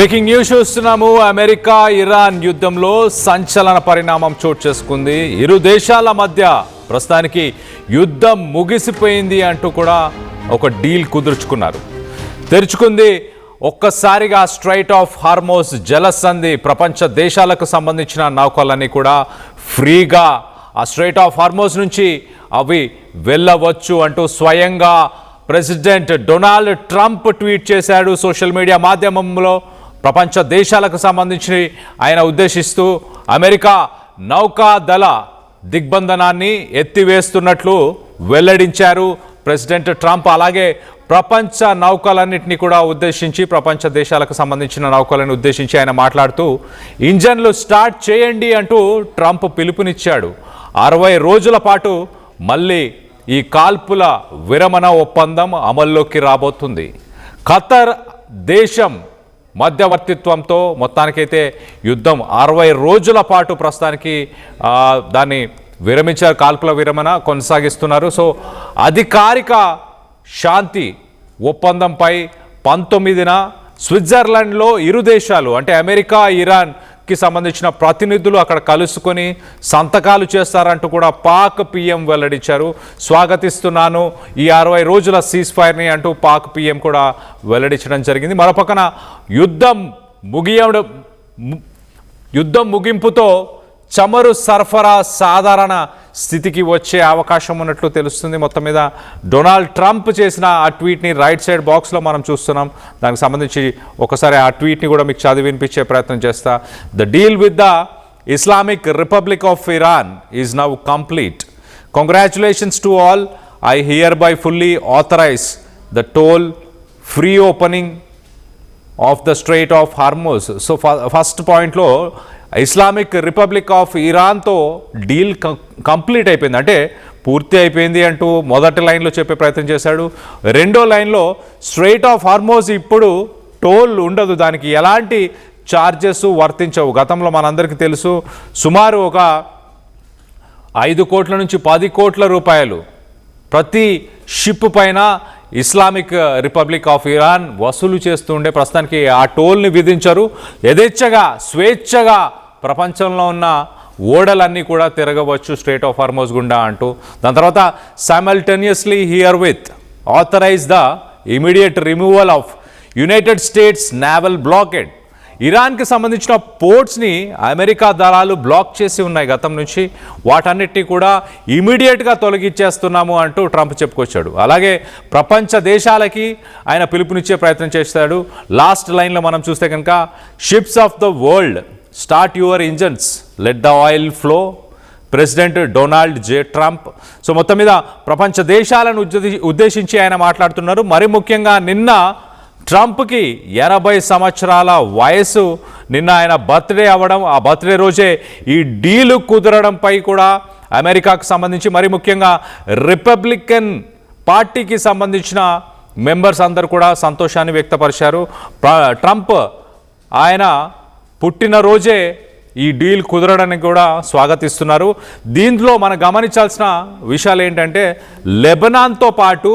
Breaking news చూస్తున్నాము. America Iran యుద్ధంలో సంచలన పరిణామం చోటు చేసుకుంది. ఇరు దేశాల మధ్య ప్రస్తుతానికి యుద్ధం ముగిసిపోయింది అంటూ కూడా ఒక డీల్ కుదుర్చుకున్నారు. తెరుచుకుంది ఒక్కసారిగా స్ట్రైట్ ఆఫ్ హార్మోస్ జలసంధి. ప్రపంచ దేశాలకు సంబంధించిన నౌకలన్నీ కూడా ఫ్రీగా ఆ స్ట్రైట్ ఆఫ్ హార్మోస్ నుంచి అవి వెళ్ళవచ్చు అంటూ స్వయంగా ప్రెసిడెంట్ డొనాల్డ్ ట్రంప్ ట్వీట్ చేశాడు సోషల్ మీడియా మాధ్యమంలో. ప్రపంచ దేశాలకు సంబంధించి ఆయన ఉద్దేశిస్తూ అమెరికా నౌకాదళ దిగ్బంధనాన్ని ఎత్తివేస్తున్నట్లు వెల్లడించారు ప్రెసిడెంట్ ట్రంప్. అలాగే ప్రపంచ నౌకలన్నింటినీ కూడా ఉద్దేశించి, ప్రపంచ దేశాలకు సంబంధించిన నౌకలను ఉద్దేశించి ఆయన మాట్లాడుతూ ఇంజన్లు స్టార్ట్ చేయండి అంటూ ట్రంప్ పిలుపునిచ్చాడు. 60 రోజుల పాటు మళ్ళీ ఈ కాల్పుల విరమణ ఒప్పందం అమల్లోకి రాబోతుంది. ఖతర్ దేశం మధ్యవర్తిత్వంతో మొత్తానికైతే యుద్ధం 60 రోజుల పాటు ప్రస్తుతానికి దాన్ని విరమించారు. కాల్పుల విరమణ కొనసాగిస్తున్నారు. సో అధికారిక శాంతి ఒప్పందంపై 19న స్విట్జర్లాండ్లో ఇరు దేశాలు అంటే అమెరికా ఇరాన్కి సంబంధించిన ప్రతినిధులు అక్కడ కలుసుకొని సంతకాలు చేస్తారంటూ కూడా పాక్ పిఎం వెల్లడించారు. స్వాగతిస్తున్నాను ఈ 60 రోజుల సీజ్ ఫైర్ని అంటూ పాక్ పిఎం కూడా వెల్లడించడం జరిగింది. మరోపక్కన యుద్ధం ముగింపుతో చమురు సరఫరా సాధారణ స్థితికి వచ్చే అవకాశం ఉన్నట్లు తెలుస్తుంది. మొత్తం మీద డొనాల్డ్ ట్రంప్ చేసిన ఆ ట్వీట్ని రైట్ సైడ్ బాక్స్లో మనం చూస్తున్నాం. దానికి సంబంధించి ఒకసారి ఆ ట్వీట్ని కూడా మీకు చదివి వినిపించే ప్రయత్నం చేస్తా. The deal with the Islamic republic of Iran is now complete. Congratulations to all. I hereby fully authorize the toll free opening of the strait of Hormuz. So first పాయింట్లో ఇస్లామిక్ రిపబ్లిక్ ఆఫ్ ఇరాన్తో deal complete అయిపోయింది, అంటే పూర్తి అయిపోయింది అంటూ మొదటి లైన్లో చెప్పే ప్రయత్నం చేశాడు. రెండో లైన్లో స్ట్రైట్ ఆఫ్ హార్మోస్ ఇప్పుడు టోల్ ఉండదు, దానికి ఎలాంటి ఛార్జెస్ వర్తించవు. గతంలో మనందరికీ తెలుసు సుమారు ఒక 5 కోట్ల నుంచి 10 కోట్ల రూపాయలు ప్రతి షిప్ పైన ఇస్లామిక్ రిపబ్లిక్ ఆఫ్ ఇరాన్ వసూలు చేస్తూ ఉండే. ప్రస్తుతానికి ఆ టోల్ని విధించరు. యథేచ్ఛగా స్వేచ్ఛగా ప్రపంచంలో ఉన్న ఓడలన్నీ కూడా తిరగవచ్చు స్ట్రైట్ ఆఫ్ హార్మోస్ గుండా అంటూ. దాని తర్వాత simultaneously herewith authorize the immediate removal of United States naval blockade. ఇరాన్కి సంబంధించిన పోర్ట్స్ని అమెరికా దళాలు బ్లాక్ చేసి ఉన్నాయి గతం నుంచి. వాటన్నిటినీ కూడా ఇమీడియట్గా తొలగించేస్తున్నాము అంటూ ట్రంప్ చెప్పుకొచ్చాడు. అలాగే ప్రపంచ దేశాలకి ఆయన పిలుపునిచ్చే ప్రయత్నం చేస్తాడు. లాస్ట్ లైన్లో మనం చూస్తే కనుక ships of the world start your engines, let the oil flow. President Donald J Trump. So మొత్తం మీద ప్రపంచ దేశాలను ఉద్దేశించి ఆయన మాట్లాడుతున్నారు. మరి ముఖ్యంగా నిన్న ట్రంప్కి 80 సంవత్సరాల వయసు. నిన్న ఆయన బర్త్డే అవ్వడం, ఆ బర్త్డే రోజే ఈ డీలు కుదరడంపై కూడా అమెరికాకు సంబంధించి మరి ముఖ్యంగా రిపబ్లికన్ పార్టీకి సంబంధించిన మెంబర్స్ అందరూ కూడా సంతోషాన్ని వ్యక్తపరిచారు. ట్రంప్ ఆయన పుట్టినరోజే ఈ డీల్ కుదరడానికి కూడా స్వాగతిస్తున్నారు. దీంట్లో మనం గమనించాల్సిన విషయాలు ఏంటంటే లెబనాన్తో పాటు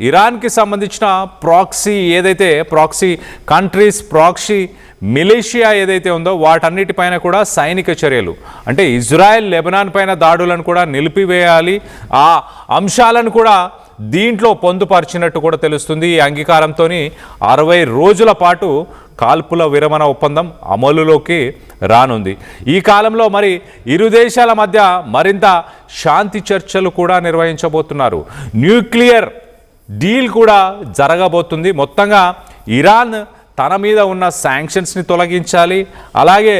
ఇరాన్కి సంబంధించిన ప్రాక్సీ కంట్రీస్ ప్రాక్సీ మిలిషియా ఏదైతే ఉందో వాటన్నిటిపైన కూడా సైనిక చర్యలు, అంటే ఇజ్రాయెల్ లెబనాన్ పైన దాడులను కూడా నిలిపివేయాలి. ఆ అంశాలను కూడా దీంట్లో పొందుపరిచినట్టు కూడా తెలుస్తుంది. ఈ అంగీకారంతో 60 రోజుల పాటు కాల్పుల విరమణ ఒప్పందం అమలులోకి రానుంది. ఈ కాలంలో మరి ఇరు దేశాల మధ్య మరింత శాంతి చర్చలు కూడా నిర్వహించబోతున్నారు. న్యూక్లియర్ డీల్ కూడా జరగబోతుంది. మొత్తంగా ఇరాన్ తన మీద ఉన్న శాంక్షన్స్ని తొలగించాలి. అలాగే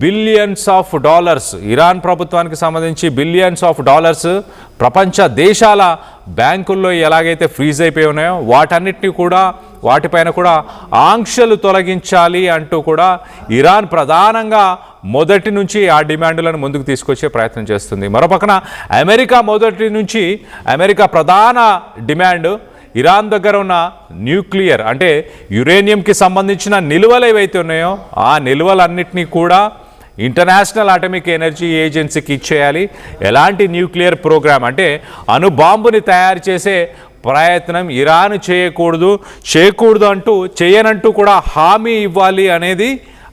బిలియన్స్ ఆఫ్ డాలర్స్, ఇరాన్ ప్రభుత్వానికి సంబంధించి బిలియన్స్ ఆఫ్ డాలర్స్ ప్రపంచ దేశాల బ్యాంకుల్లో ఎలాగైతే ఫ్రీజ్ అయిపోయి ఉన్నాయో వాటిపైన కూడా ఆంక్షలు తొలగించాలి అంటూ కూడా ఇరాన్ ప్రధానంగా మొదటి నుంచి ఆ డిమాండ్లను ముందుకు తీసుకొచ్చే ప్రయత్నం చేస్తుంది. మరోపక్కన అమెరికా ప్రధాన డిమాండ్ ఇరాన్ దగ్గర ఉన్న న్యూక్లియర్ అంటే యురేనియంకి సంబంధించిన నిల్వలు ఏవైతే ఉన్నాయో ఆ నిల్వలన్నింటినీ కూడా ఇంటర్నేషనల్ అటామిక్ ఎనర్జీ ఏజెన్సీకి ఇచ్చేయాలి. ఎలాంటి న్యూక్లియర్ ప్రోగ్రామ్ అంటే అణుబాంబుని తయారు చేసే ప్రయత్నం ఇరాన్ చేయకూడదు అంటూ చేయనంటూ కూడా హామీ ఇవ్వాలి అనేది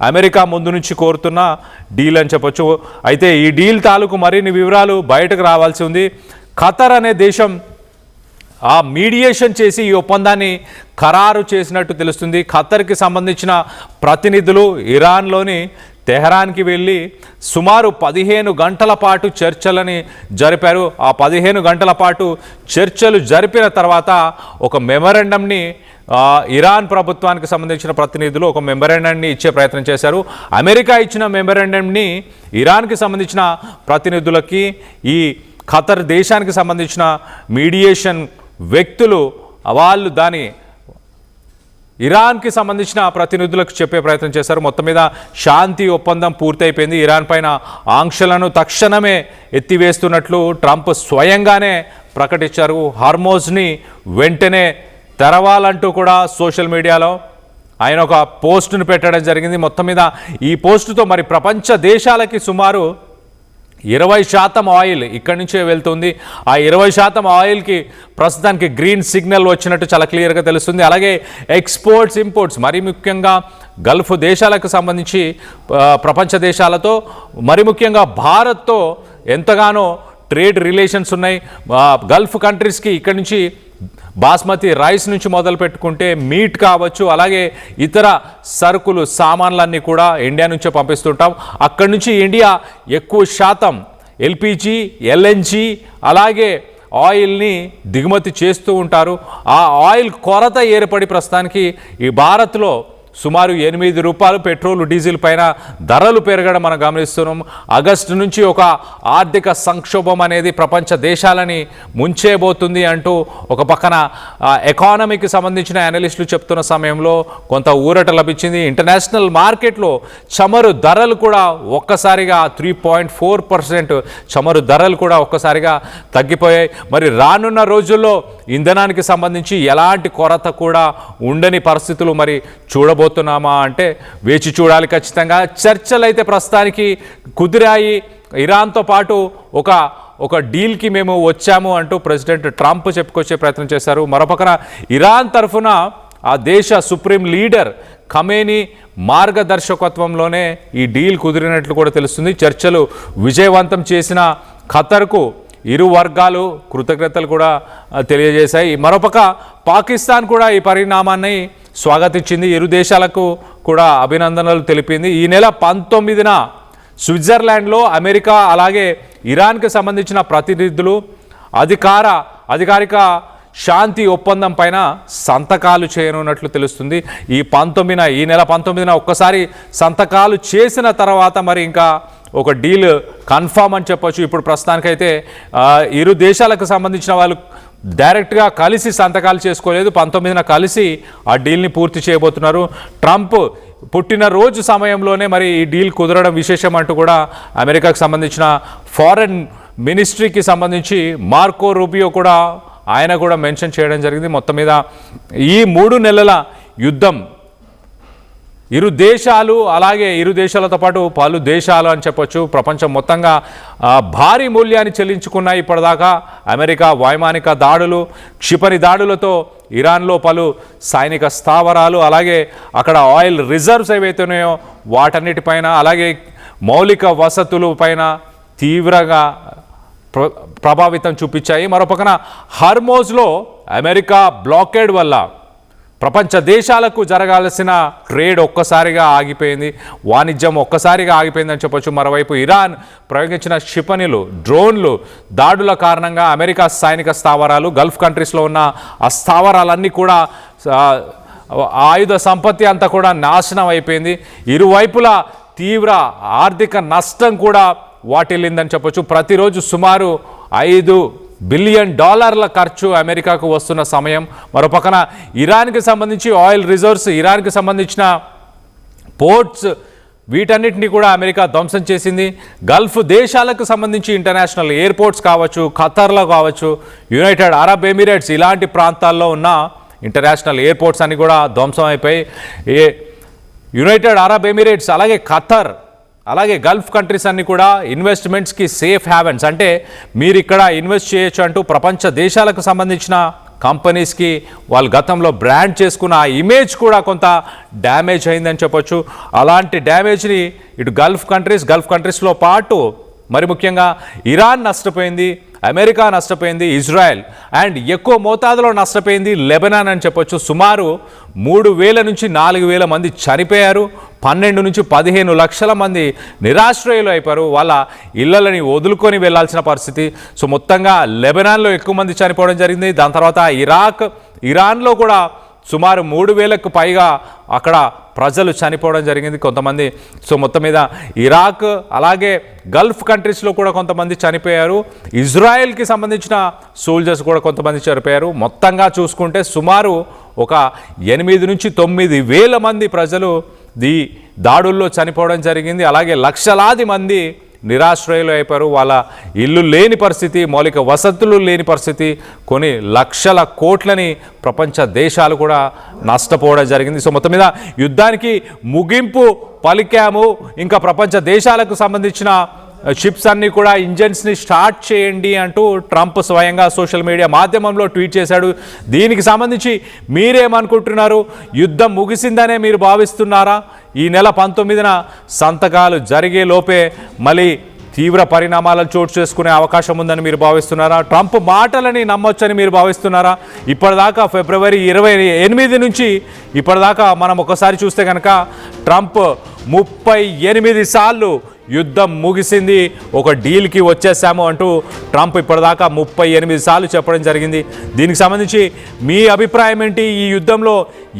అమెరికా ముందు నుంచి కోరుతున్న డీల్ అని చెప్పొచ్చు. అయితే ఈ డీల్ తాలూకు మరిన్ని వివరాలు బయటకు రావాల్సి ఉంది. ఖతర్ అనే దేశం ఆ మీడియేషన్ చేసి ఈ ఒప్పందాన్ని ఖరారు చేసినట్టు తెలుస్తుంది. ఖతర్కి సంబంధించిన ప్రతినిధులు ఇరాన్లోని తెహరాన్కి వెళ్ళి సుమారు 15 గంటల పాటు చర్చలని జరిపారు. ఆ 15 గంటల పాటు చర్చలు జరిపిన తర్వాత ఒక మెమరాండంని ఇరాన్ ప్రభుత్వానికి సంబంధించిన ప్రతినిధులు ఒక మెమరాండంని ఇచ్చే ప్రయత్నం చేశారు. అమెరికా ఇచ్చిన మెమరాండంని ఇరాన్కి సంబంధించిన ప్రతినిధులకి ఈ ఖతర్ దేశానికి సంబంధించిన మీడియేషన్ వ్యక్తులు వాళ్ళు దాని ఇరాన్కి సంబంధించిన ప్రతినిధులకు చెప్పే ప్రయత్నం చేశారు. మొత్తం మీద శాంతి ఒప్పందం పూర్తయిపోయింది. ఇరాన్ పైన ఆంక్షలను తక్షణమే ఎత్తివేస్తున్నట్లు ట్రంప్ స్వయంగానే ప్రకటించారు. హార్మోజ్ని వెంటనే తెరవాలంటూ కూడా సోషల్ మీడియాలో ఆయన ఒక పోస్టును పెట్టడం జరిగింది. మొత్తం మీద ఈ పోస్టుతో మరి ప్రపంచ దేశాలకి సుమారు 20% ఆయిల్ ఇక్కడి నుంచే వెళ్తుంది. ఆ 20% ఆయిల్కి ప్రస్తుతానికి గ్రీన్ సిగ్నల్ వచ్చినట్టు చాలా క్లియర్గా తెలుస్తుంది. అలాగే ఎక్స్పోర్ట్స్ ఇంపోర్ట్స్ మరీ ముఖ్యంగా గల్ఫ్ దేశాలకు సంబంధించి ప్రపంచ దేశాలతో మరి ముఖ్యంగా భారత్తో ఎంతగానో ట్రేడ్ రిలేషన్స్ ఉన్నాయి. గల్ఫ్ కంట్రీస్కి ఇక్కడి నుంచి బాస్మతి రైస్ నుంచి మొదలు పెట్టుకుంటే మీట్ కావచ్చు, అలాగే ఇతర సరుకులు సామాన్లన్నీ కూడా ఇండియా నుంచే పంపిస్తుంటాం. అక్కడి నుంచి ఇండియా ఎక్కువ శాతం ఎల్పిజి, ఎల్ఎన్జి అలాగే ఆయిల్ని దిగుమతి చేస్తూ ఉంటారు. ఆ ఆయిల్ కొరత ఏర్పడి ప్రస్తుతానికి ఈ భారత్లో సుమారు 8 రూపాయలు పెట్రోల్ డీజిల్ పైన ధరలు పెరగడం మనం గమనిస్తున్నాం. ఆగస్టు నుంచి ఒక ఆర్థిక సంక్షోభం అనేది ప్రపంచ దేశాలని ముంచేయబోతుంది అంటూ ఒక పక్కన ఎకానమీకి సంబంధించిన అనలిస్టులు చెప్తున్న సమయంలో కొంత ఊరట లభించింది. ఇంటర్నేషనల్ మార్కెట్లో చమురు ధరలు కూడా ఒక్కసారిగా 3.4% చమురు ధరలు కూడా ఒక్కసారిగా తగ్గిపోయాయి. మరి రానున్న రోజుల్లో ఇంధనానికి సంబంధించి ఎలాంటి కొరత కూడా ఉండని పరిస్థితులు మరి చూడబోతున్నామా అంటే వేచి చూడాలి ఖచ్చితంగా. చర్చలు అయితే ప్రస్తుతానికి కుదిరాయి. ఇరాన్తో పాటు ఒక డీల్కి మేము వచ్చాము అంటూ ప్రెసిడెంట్ ట్రంప్ చెప్పుకొచ్చే ప్రయత్నం చేశారు. మరోపక్కన ఇరాన్ తరఫున ఆ దేశ సుప్రీం లీడర్ ఖమేనీ మార్గదర్శకత్వంలోనే ఈ డీల్ కుదిరినట్లు కూడా తెలుస్తుంది. చర్చలు విజయవంతం చేసిన ఖతర్కు ఇరు వర్గాలు కృతజ్ఞతలు కూడా తెలియజేశాయి. మరోపక్క పాకిస్తాన్ కూడా ఈ పరిణామాన్ని స్వాగతించింది. ఇరు దేశాలకు కూడా అభినందనలు తెలిపింది. ఈ నెల 19న స్విట్జర్లాండ్లో అమెరికా అలాగే ఇరాన్కి సంబంధించిన ప్రతినిధులు అధికారిక శాంతి ఒప్పందం పైన సంతకాలు చేయనున్నట్లు తెలుస్తుంది. ఈ నెల 19న ఒక్కసారి సంతకాలు చేసిన తర్వాత మరి ఇంకా ఒక డీల్ కన్ఫామ్ అని చెప్పొచ్చు. ఇప్పుడు ప్రస్తుతానికైతే ఇరు దేశాలకు సంబంధించిన వాళ్ళు డైరెక్ట్గా కలిసి సంతకాలు చేసుకోలేదు. 19న కలిసి ఆ డీల్ని పూర్తి చేయబోతున్నారు. ట్రంప్ పుట్టినరోజు సమయంలోనే మరి ఈ డీల్ కుదరడం విశేషం అంటూ కూడా అమెరికాకు సంబంధించిన ఫారెన్ మినిస్ట్రీకి సంబంధించి మార్కో రూబియో కూడా ఆయన కూడా మెన్షన్ చేయడం జరిగింది. మొత్తం మీద ఈ 3 నెలల యుద్ధం ఇరు దేశాలు అలాగే ఇరు దేశాలతో పాటు పలు దేశాలు అని చెప్పొచ్చు ప్రపంచం మొత్తంగా భారీ మూల్యాన్ని చెల్లించుకున్నాయి. ఇప్పటిదాకా అమెరికా వైమానిక దాడులు, క్షిపణి దాడులతో ఇరాన్లో పలు సైనిక స్థావరాలు అలాగే అక్కడ ఆయిల్ రిజర్వ్స్ ఏవైతున్నాయో వాటన్నిటిపైన అలాగే మౌలిక వసతుల పైన తీవ్రంగా ప్రభావితం చూపించాయి. మరోపక్కన హార్మోజ్లో అమెరికా బ్లాకేడ్ వల్ల ప్రపంచ దేశాలకు జరగాల్సిన ట్రేడ్ ఒక్కసారిగా ఆగిపోయింది, వాణిజ్యం ఒక్కసారిగా ఆగిపోయిందని చెప్పొచ్చు. మరోవైపు ఇరాన్ ప్రయోగించిన క్షిపణులు, డ్రోన్లు దాడుల కారణంగా అమెరికా సైనిక స్థావరాలు, గల్ఫ్ కంట్రీస్లో ఉన్న ఆ స్థావరాలన్నీ కూడా ఆయుధ సంపత్తి అంతా కూడా నాశనం అయిపోయింది. ఇరువైపులా తీవ్ర ఆర్థిక నష్టం కూడా వాటిల్లిందని చెప్పొచ్చు. ప్రతిరోజు సుమారు $5 బిలియన్ ఖర్చు అమెరికాకు వస్తున్న సమయం. మరోపక్కన ఇరాన్కి సంబంధించి ఆయిల్ రిజర్వ్స్, ఇరాన్కి సంబంధించిన పోర్ట్స్ వీటన్నిటిని కూడా అమెరికా ధ్వంసం చేసింది. గల్ఫ్ దేశాలకు సంబంధించి ఇంటర్నేషనల్ ఎయిర్పోర్ట్స్ కావచ్చు, ఖతర్లో కావచ్చు, యునైటెడ్ అరబ్ ఎమిరేట్స్ ఇలాంటి ప్రాంతాల్లో ఉన్న ఇంటర్నేషనల్ ఎయిర్పోర్ట్స్ అన్ని కూడా ధ్వంసం అయిపోయి యునైటెడ్ అరబ్ ఎమిరేట్స్ అలాగే ఖతర్ అలాగే గల్ఫ్ కంట్రీస్ అన్ని కూడా ఇన్వెస్ట్మెంట్స్కి సేఫ్ హ్యావెన్స్, అంటే మీరు ఇక్కడ ఇన్వెస్ట్ చేయొచ్చు అంటూ ప్రపంచ దేశాలకు సంబంధించిన కంపెనీస్కి వాళ్ళు గతంలో బ్రాండ్ చేసుకున్న ఆ ఇమేజ్ కూడా కొంత డ్యామేజ్ అయిందని చెప్పొచ్చు. అలాంటి డ్యామేజ్ని ఇటు గల్ఫ్ కంట్రీస్లో పాటు మరి ముఖ్యంగా ఇరాన్ నష్టపోయింది, అమెరికా నష్టపోయింది, ఇజ్రాయెల్ అండ్ ఎక్కువ మోతాదులో నష్టపోయింది లెబనాన్ అని చెప్పొచ్చు. సుమారు 3,000 నుంచి 4,000 మంది చనిపోయారు, 12 నుంచి 15 లక్షల మంది నిరాశ్రయులు అయిపోయారు, వాళ్ళ ఇళ్లని వదులుకొని వెళ్లాల్సిన పరిస్థితి. సో మొత్తంగా లెబనాన్లో ఎక్కువ మంది చనిపోవడం జరిగింది. దాని తర్వాత ఇరాన్లో కూడా సుమారు 3,000కు పైగా అక్కడ ప్రజలు చనిపోవడం జరిగింది కొంతమంది. సో మొత్తం మీద ఇరాక్ అలాగే గల్ఫ్ కంట్రీస్లో కూడా కొంతమంది చనిపోయారు. ఇజ్రాయెల్కి సంబంధించిన సోల్జర్స్ కూడా కొంతమంది చనిపోయారు. మొత్తంగా చూసుకుంటే సుమారు ఒక 8 నుంచి 9,000 మంది ప్రజలు ఈ దాడుల్లో చనిపోవడం జరిగింది. అలాగే లక్షలాది మంది నిరాశ్రయులు అయిపోయారు, వాళ్ళ ఇల్లు లేని పరిస్థితి, మౌలిక వసతులు లేని పరిస్థితి, కొన్ని లక్షల కోట్లని ప్రపంచ దేశాలు కూడా నష్టపోవడం జరిగింది. సో మొత్తం మీద యుద్ధానికి ముగింపు పలికాము. ఇంకా ప్రపంచ దేశాలకు సంబంధించిన షిప్స్ అన్నీ కూడా ఇంజన్స్ని స్టార్ట్ చేయండి అంటూ ట్రంప్ స్వయంగా సోషల్ మీడియా మాధ్యమంలో ట్వీట్ చేశాడు. దీనికి సంబంధించి మీరేమనుకుంటున్నారు? యుద్ధం ముగిసిందనే మీరు భావిస్తున్నారా? ఈ నెల 19న సంతకాలు జరిగే లోపే మళ్ళీ తీవ్ర పరిణామాలను చోటు చేసుకునే అవకాశం ఉందని మీరు భావిస్తున్నారా? ట్రంప్ మాటలని నమ్మొచ్చని మీరు భావిస్తున్నారా? ఇప్పటిదాకా ఫిబ్రవరి 28 నుంచి ఇప్పటిదాకా మనం ఒకసారి చూస్తే కనుక ట్రంప్ 38 సార్లు యుద్ధం ముగిసింది, ఒక డీల్కి వచ్చేసాము అంటూ ట్రంప్ ఇప్పటిదాకా 38 సార్లు చెప్పడం జరిగింది. దీనికి సంబంధించి మీ అభిప్రాయం ఏంటి? ఈ యుద్ధంలో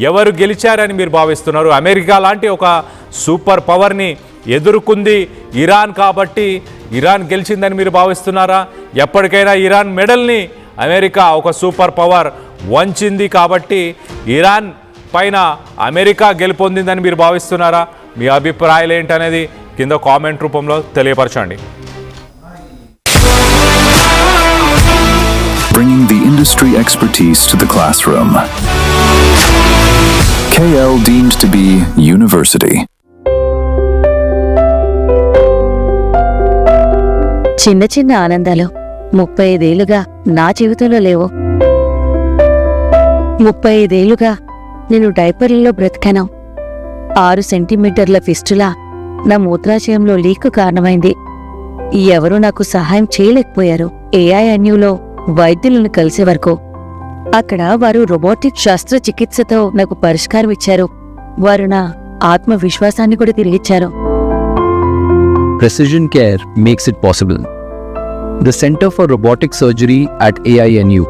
ఎవరు గెలిచారని మీరు భావిస్తున్నారు? అమెరికా లాంటి ఒక సూపర్ పవర్ని ఎదుర్కొంది ఇరాన్ కాబట్టి ఇరాన్ గెలిచిందని మీరు భావిస్తున్నారా? ఎప్పటికైనా ఇరాన్ మెడల్ని అమెరికా ఒక సూపర్ పవర్ వంచింది కాబట్టి ఇరాన్ పైన అమెరికా గెలుపొందిందని మీరు భావిస్తున్నారా? మీ అభిప్రాయాలు ఏంటనేది కింద కామెంట్ రూపంలో తెలియపరచండి. Bringing the industry expertise to the classroom. KL deemed to be university. చిన్న చిన్న ఆనందాలు 35 ఏళ్లుగా నా జీవితంలో లేవు. 35 ఏళ్లుగా నేను డైపర్లలో బ్రతికాను. 6 సెంటీమీటర్ల ఫిస్టులా నా మూత్రాశయంలో లీక్ కారణమైంది. ఎవరూ నాకు సహాయం చేయలేకపోయారు. AINUలో వైద్యులను కలిసే వరకు అక్కడ వారు రోబోటిక్ శస్త్రచికిత్సతో నాకు పరిష్కారం ఇచ్చారు. వారు నా ఆత్మవిశ్వాసాన్ని కూడా తిరిగిచ్చారు. Precision care makes it possible. The Center for Robotic Surgery at AINU